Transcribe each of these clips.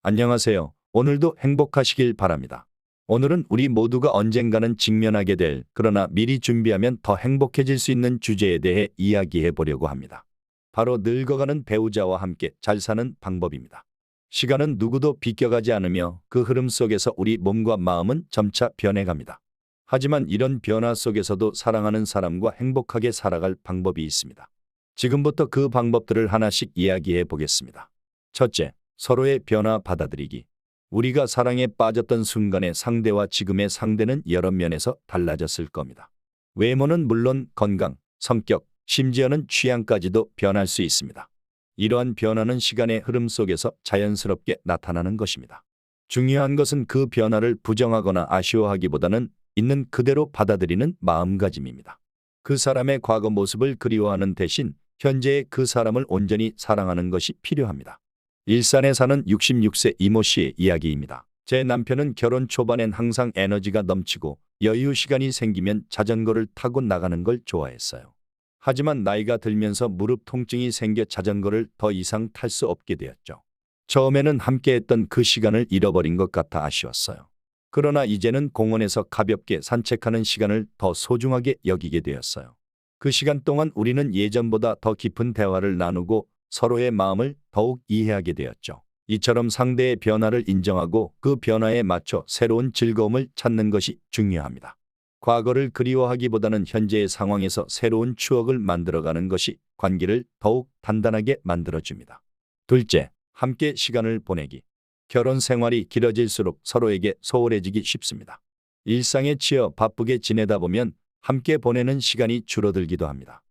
안녕하세요. 오늘도 행복하시길 바랍니다. 오늘은 우리 모두가 언젠가는 직면하게 될, 그러나 미리 준비하면 더 행복해질 수 있는 주제에 대해 이야기해 보려고 합니다. 바로 늙어가는 배우자와 함께 잘 사는 방법입니다. 시간은 누구도 비껴가지 않으며 그 흐름 속에서 우리 몸과 마음은 점차 변해갑니다. 하지만 이런 변화 속에서도 사랑하는 사람과 행복하게 살아갈 방법이 있습니다. 지금부터 그 방법들을 하나씩 이야기해 보겠습니다. 첫째, 서로의 변화 받아들이기. 우리가 사랑에 빠졌던 순간의 상대와 지금의 상대는 여러 면에서 달라졌을 겁니다. 외모는 물론 건강, 성격, 심지어는 취향까지도 변할 수 있습니다. 이러한 변화는 시간의 흐름 속에서 자연스럽게 나타나는 것입니다. 중요한 것은 그 변화를 부정하거나 아쉬워하기보다는 있는 그대로 받아들이는 마음가짐입니다. 그 사람의 과거 모습을 그리워하는 대신 현재의 그 사람을 온전히 사랑하는 것이 필요합니다. 일산에 사는 66세 이모 씨의 이야기입니다. 제 남편은 결혼 초반엔 항상 에너지가 넘치고 여유 시간이 생기면 자전거를 타고 나가는 걸 좋아했어요. 하지만 나이가 들면서 무릎 통증이 생겨 자전거를 더 이상 탈 수 없게 되었죠. 처음에는 함께했던 그 시간을 잃어버린 것 같아 아쉬웠어요. 그러나 이제는 공원에서 가볍게 산책하는 시간을 더 소중하게 여기게 되었어요. 그 시간 동안 우리는 예전보다 더 깊은 대화를 나누고 서로의 마음을 더욱 이해하게 되었죠. 이처럼 상대의 변화를 인정하고 그 변화에 맞춰 새로운 즐거움을 찾는 것이 중요합니다. 과거를 그리워하기보다는 현재의 상황에서 새로운 추억을 만들어가는 것이 관계를 더욱 단단하게 만들어줍니다. 둘째, 함께 시간을 보내기. 결혼 생활이 길어질수록 서로에게 소홀해지기 쉽습니다. 일상에 치여 바쁘게 지내다 보면 함께 보내는 시간이 줄어들기도 합니다.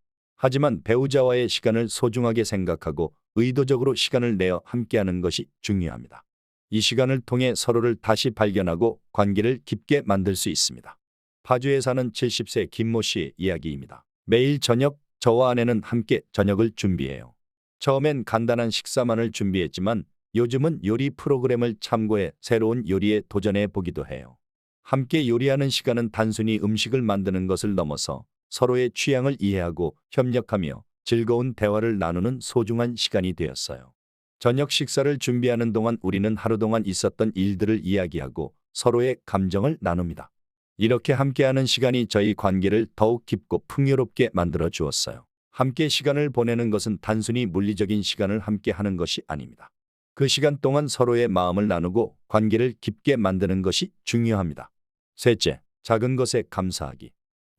하지만 배우자와의 시간을 소중하게 생각하고 의도적으로 시간을 내어 함께하는 것이 중요합니다. 이 시간을 통해 서로를 다시 발견하고 관계를 깊게 만들 수 있습니다. 파주에 사는 70세 김모 씨의 이야기입니다. 매일 저녁 저와 아내는 함께 저녁을 준비해요. 처음엔 간단한 식사만을 준비했지만 요즘은 요리 프로그램을 참고해 새로운 요리에 도전해 보기도 해요. 함께 요리하는 시간은 단순히 음식을 만드는 것을 넘어서 서로의 취향을 이해하고 협력하며 즐거운 대화를 나누는 소중한 시간이 되었어요. 저녁 식사를 준비하는 동안 우리는 하루 동안 있었던 일들을 이야기하고 서로의 감정을 나눕니다. 이렇게 함께하는 시간이 저희 관계를 더욱 깊고 풍요롭게 만들어 주었어요. 함께 시간을 보내는 것은 단순히 물리적인 시간을 함께 하는 것이 아닙니다. 그 시간 동안 서로의 마음을 나누고 관계를 깊게 만드는 것이 중요합니다. 셋째, 작은 것에 감사하기.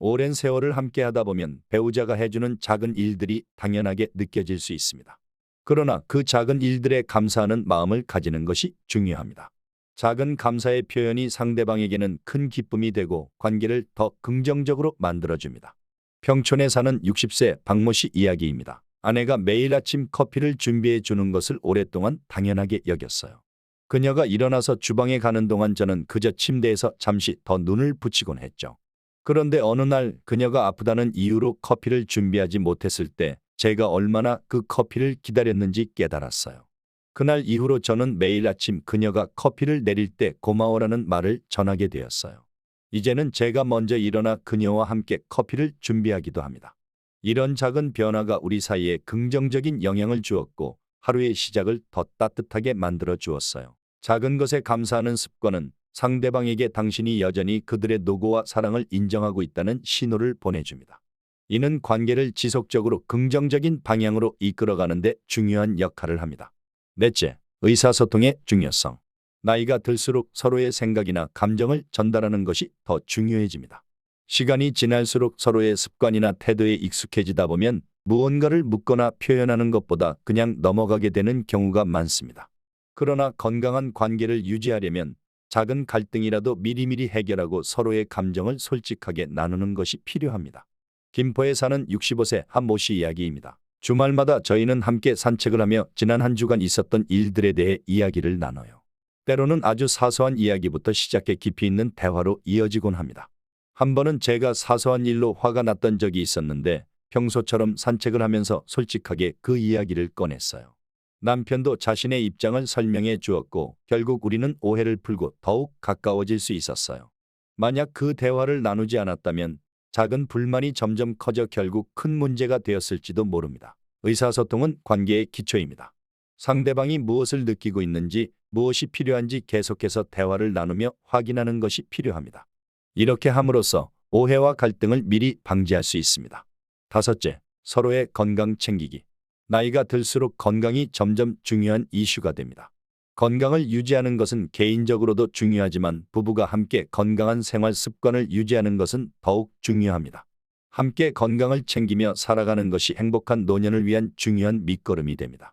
오랜 세월을 함께 하다 보면 배우자가 해주는 작은 일들이 당연하게 느껴질 수 있습니다. 그러나 그 작은 일들에 감사하는 마음을 가지는 것이 중요합니다. 작은 감사의 표현이 상대방에게는 큰 기쁨이 되고 관계를 더 긍정적으로 만들어줍니다. 평촌에 사는 60세 박모 씨 이야기입니다. 아내가 매일 아침 커피를 준비해 주는 것을 오랫동안 당연하게 여겼어요. 그녀가 일어나서 주방에 가는 동안 저는 그저 침대에서 잠시 더 눈을 붙이곤 했죠. 그런데 어느 날 그녀가 아프다는 이유로 커피를 준비하지 못했을 때 제가 얼마나 그 커피를 기다렸는지 깨달았어요. 그날 이후로 저는 매일 아침 그녀가 커피를 내릴 때 고마워라는 말을 전하게 되었어요. 이제는 제가 먼저 일어나 그녀와 함께 커피를 준비하기도 합니다. 이런 작은 변화가 우리 사이에 긍정적인 영향을 주었고 하루의 시작을 더 따뜻하게 만들어 주었어요. 작은 것에 감사하는 습관은 상대방에게 당신이 여전히 그들의 노고와 사랑을 인정하고 있다는 신호를 보내줍니다. 이는 관계를 지속적으로 긍정적인 방향으로 이끌어가는 데 중요한 역할을 합니다. 넷째, 의사소통의 중요성. 나이가 들수록 서로의 생각이나 감정을 전달하는 것이 더 중요해집니다. 시간이 지날수록 서로의 습관이나 태도에 익숙해지다 보면 무언가를 묻거나 표현하는 것보다 그냥 넘어가게 되는 경우가 많습니다. 그러나 건강한 관계를 유지하려면 작은 갈등이라도 미리미리 해결하고 서로의 감정을 솔직하게 나누는 것이 필요합니다. 김포에 사는 65세 한모 씨 이야기입니다. 주말마다 저희는 함께 산책을 하며 지난 한 주간 있었던 일들에 대해 이야기를 나눠요. 때로는 아주 사소한 이야기부터 시작해 깊이 있는 대화로 이어지곤 합니다. 한 번은 제가 사소한 일로 화가 났던 적이 있었는데 평소처럼 산책을 하면서 솔직하게 그 이야기를 꺼냈어요. 남편도 자신의 입장을 설명해 주었고 결국 우리는 오해를 풀고 더욱 가까워질 수 있었어요. 만약 그 대화를 나누지 않았다면 작은 불만이 점점 커져 결국 큰 문제가 되었을지도 모릅니다. 의사소통은 관계의 기초입니다. 상대방이 무엇을 느끼고 있는지, 무엇이 필요한지 계속해서 대화를 나누며 확인하는 것이 필요합니다. 이렇게 함으로써 오해와 갈등을 미리 방지할 수 있습니다. 다섯째, 서로의 건강 챙기기. 나이가 들수록 건강이 점점 중요한 이슈가 됩니다. 건강을 유지하는 것은 개인적으로도 중요하지만 부부가 함께 건강한 생활 습관을 유지하는 것은 더욱 중요합니다. 함께 건강을 챙기며 살아가는 것이 행복한 노년을 위한 중요한 밑거름이 됩니다.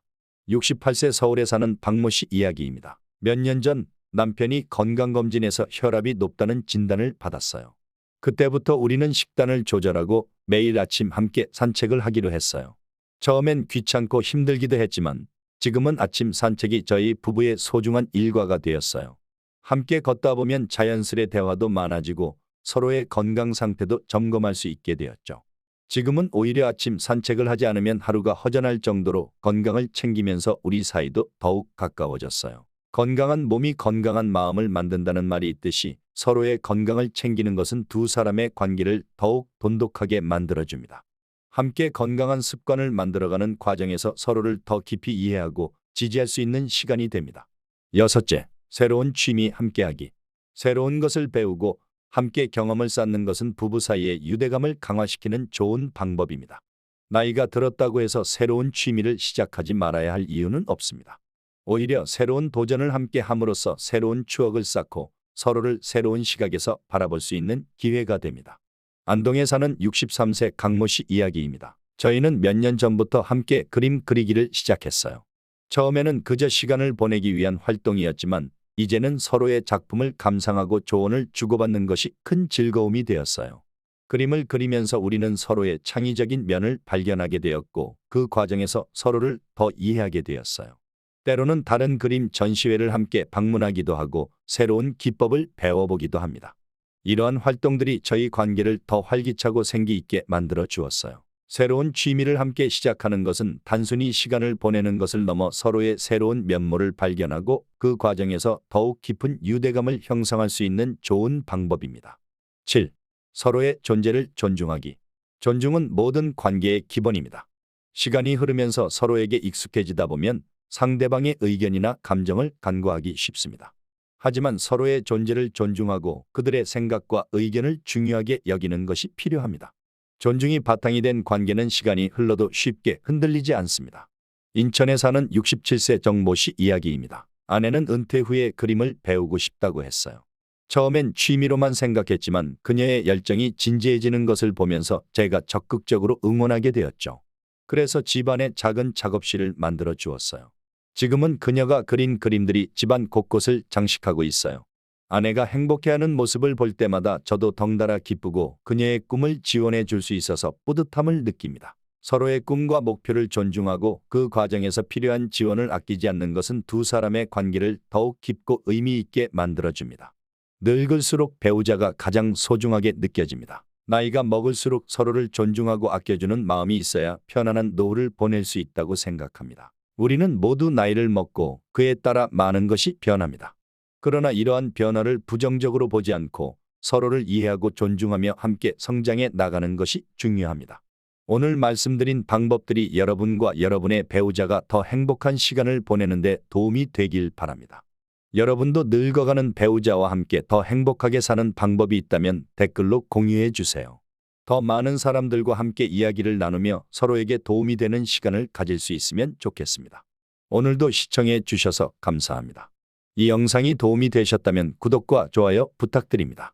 68세 서울에 사는 박모 씨 이야기입니다. 몇 년 전 남편이 건강검진에서 혈압이 높다는 진단을 받았어요. 그때부터 우리는 식단을 조절하고 매일 아침 함께 산책을 하기로 했어요. 처음엔 귀찮고 힘들기도 했지만 지금은 아침 산책이 저희 부부의 소중한 일과가 되었어요. 함께 걷다 보면 자연스레 대화도 많아지고 서로의 건강 상태도 점검할 수 있게 되었죠. 지금은 오히려 아침 산책을 하지 않으면 하루가 허전할 정도로 건강을 챙기면서 우리 사이도 더욱 가까워졌어요. 건강한 몸이 건강한 마음을 만든다는 말이 있듯이 서로의 건강을 챙기는 것은 두 사람의 관계를 더욱 돈독하게 만들어줍니다. 함께 건강한 습관을 만들어가는 과정에서 서로를 더 깊이 이해하고 지지할 수 있는 시간이 됩니다. 여섯째, 새로운 취미 함께하기. 새로운 것을 배우고 함께 경험을 쌓는 것은 부부 사이의 유대감을 강화시키는 좋은 방법입니다. 나이가 들었다고 해서 새로운 취미를 시작하지 말아야 할 이유는 없습니다. 오히려 새로운 도전을 함께 함으로써 새로운 추억을 쌓고 서로를 새로운 시각에서 바라볼 수 있는 기회가 됩니다. 안동에 사는 63세 강모 씨 이야기입니다. 저희는 몇 년 전부터 함께 그림 그리기를 시작했어요. 처음에는 그저 시간을 보내기 위한 활동이었지만 이제는 서로의 작품을 감상하고 조언을 주고받는 것이 큰 즐거움이 되었어요. 그림을 그리면서 우리는 서로의 창의적인 면을 발견하게 되었고 그 과정에서 서로를 더 이해하게 되었어요. 때로는 다른 그림 전시회를 함께 방문하기도 하고 새로운 기법을 배워보기도 합니다. 이러한 활동들이 저희 관계를 더 활기차고 생기 있게 만들어 주었어요. 새로운 취미를 함께 시작하는 것은 단순히 시간을 보내는 것을 넘어 서로의 새로운 면모를 발견하고 그 과정에서 더욱 깊은 유대감을 형성할 수 있는 좋은 방법입니다. 7. 서로의 존재를 존중하기. 존중은 모든 관계의 기본입니다. 시간이 흐르면서 서로에게 익숙해지다 보면 상대방의 의견이나 감정을 간과하기 쉽습니다. 하지만 서로의 존재를 존중하고 그들의 생각과 의견을 중요하게 여기는 것이 필요합니다. 존중이 바탕이 된 관계는 시간이 흘러도 쉽게 흔들리지 않습니다. 인천에 사는 67세 정모 씨 이야기입니다. 아내는 은퇴 후에 그림을 배우고 싶다고 했어요. 처음엔 취미로만 생각했지만 그녀의 열정이 진지해지는 것을 보면서 제가 적극적으로 응원하게 되었죠. 그래서 집안에 작은 작업실을 만들어 주었어요. 지금은 그녀가 그린 그림들이 집안 곳곳을 장식하고 있어요. 아내가 행복해하는 모습을 볼 때마다 저도 덩달아 기쁘고 그녀의 꿈을 지원해 줄 수 있어서 뿌듯함을 느낍니다. 서로의 꿈과 목표를 존중하고 그 과정에서 필요한 지원을 아끼지 않는 것은 두 사람의 관계를 더욱 깊고 의미 있게 만들어줍니다. 늙을수록 배우자가 가장 소중하게 느껴집니다. 나이가 먹을수록 서로를 존중하고 아껴주는 마음이 있어야 편안한 노후를 보낼 수 있다고 생각합니다. 우리는 모두 나이를 먹고 그에 따라 많은 것이 변합니다. 그러나 이러한 변화를 부정적으로 보지 않고 서로를 이해하고 존중하며 함께 성장해 나가는 것이 중요합니다. 오늘 말씀드린 방법들이 여러분과 여러분의 배우자가 더 행복한 시간을 보내는 데 도움이 되길 바랍니다. 여러분도 늙어가는 배우자와 함께 더 행복하게 사는 방법이 있다면 댓글로 공유해 주세요. 더 많은 사람들과 함께 이야기를 나누며 서로에게 도움이 되는 시간을 가질 수 있으면 좋겠습니다. 오늘도 시청해 주셔서 감사합니다. 이 영상이 도움이 되셨다면 구독과 좋아요 부탁드립니다.